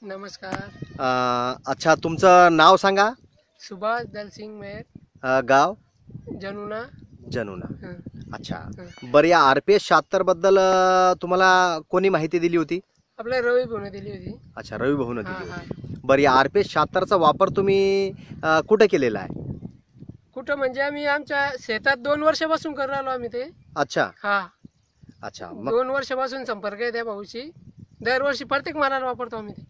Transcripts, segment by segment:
नमस्कार. अच्छा, तुमचं नाव सांगा. सुभाष दलसिंग मेहर, गाव जनुना. जनुना. हं, अच्छा, हं. बरं, या RPS 76 बद्दल तुम्हाला कोणी माहिती दिली होती? आपल्या रवी भाऊने दिली होती. अच्छा, रवी भाऊन हा दिली हा. होती. बरं, या RPS 76 चा वापर तुम्ही कुठे केलेला आहे? कुठं म्हणजे आम्ही आमच्या शेतात 2 वर्षापासून करू राहिलो आम्ही ते. अच्छा हा, अच्छा, मग 2 वर्षापासून संपर्क आहे त्या भाऊशी. दरवर्षी प्रत्येक मालाला वापरतो आम्ही ते.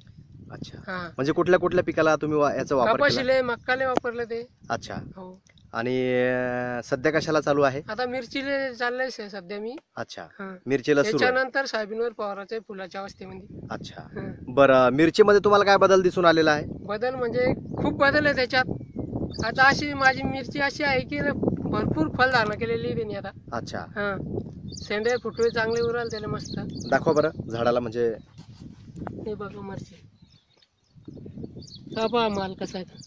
अच्छा, हा, म्हणजे कुठल्या कुठल्या पिकाला तुम्ही याचा वापर केला? कपाशीले मक्काले वापरले ते. अच्छा, हो. आणि सध्या कशाला चालू आहे? आता मिरचीले चाललंय सध्या मी. अच्छा, हं. मिरचीला सुरू आहे. त्याच्यानंतर सोयाबीनवर फवारायचं फुलाच्या अवस्थेमध्ये. अच्छा, हं. बरं, मिरचीमध्ये तुम्हाला काय बदल दिसून आलेला आहे? बदल म्हणजे खूप बदल आहे त्याच्यात. आता अशी माझी मिरची अशी आहे की भरपूर फलधारणा केलेली आहे त्यांनी आता. अच्छा, हा, शेंडे फुटवे चांगले उराल त्याला मस्त. दाखवा बरं झाडाला, म्हणजे हे बघा मिरची. हा पहा माल कसा आहे.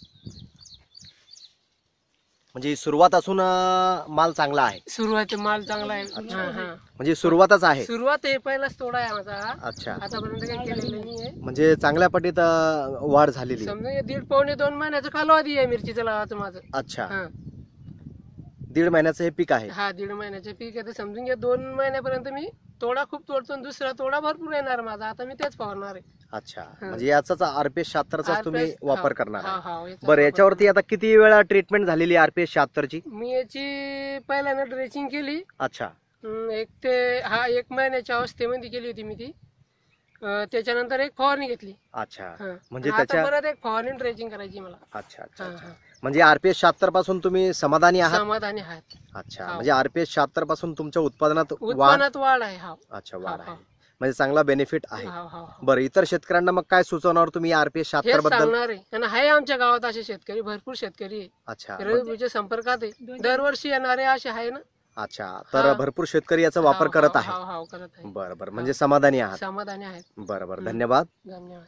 म्हणजे सुरुवात असून माल चांगला आहे. सुरुवात माल चांगला आहे. हा हा, म्हणजे सुरुवातच आहे. सुरुवात आहे, पहिलाच तोडा आहे माझा. अच्छा, आतापर्यंत काही केलेलं नाहीये. म्हणजे चांगल्या पटीत वाढ झालेली आहे. समजा 1.5-2 महिन्याचा कालावधी आहे मिरचीचं लावायचं माझं. अच्छा, हा 1.5 महिन्याचं हे पीक आहे. हा, 1.5 महिन्याचे पीक आहे. तर समजून घ्या 2 महिन्यापर्यंत मी तोडा खूप तोडतो आणि दुसरा तोडा भरपूर येणार माझा. आता मी तेच फवारणार आहे. अच्छा, म्हणजे याचाच RPS 76 चा तुम्ही RPS वापर हा, करणार हा, आहे. हा, याचा बरं, वापर याच्यावरती आता किती वेळा ट्रीटमेंट झालेली आहे RPS 76 ची? मी याची पहिल्यांदा ड्रेसिंग केली. अच्छा, 1 महिन्याच्या अवस्थेमध्ये केली होती मी ती. त्याच्यानंतर एक फवारणी घेतली. अच्छा, हा. म्हणजे आता त्याच्या परत एक फवारणी ड्रेसिंग करायची मला. अच्छा अच्छा हा, अच्छा, हा. म्हणजे RPS 76 पासून तुम्ही समाधानी आहात? समाधानी आहेत. अच्छा, हो. म्हणजे RPS 76 पासून तुमच्या उत्पादनात वाढ? उत्पन्नात वाढ आहे. हा, अच्छा, वाढ हा, आहे, म्हणजे चांगला बेनिफिट आहे. हा, हा, हा. बरं, इतर शेतकऱ्यांना मग काय सुचवणार तुम्ही RPS 76 हेच बद्दल? सांगणार आहे. आणि आहे आमच्या गावात असे शेतकरी, भरपूर शेतकरी आहे. अच्छा रविपूरच्या संपर्कात आहे. दरवर्षी येणारे असे आहे ना. अच्छा, तर हा. भरपूर शेतकरी याचा वापर करत हा, आहे. हा, हा, करत आहे. बरं बरं, म्हणजे समाधानी आहात. समाधानी आहेत. बरं बरं, धन्यवाद. धन्यवाद.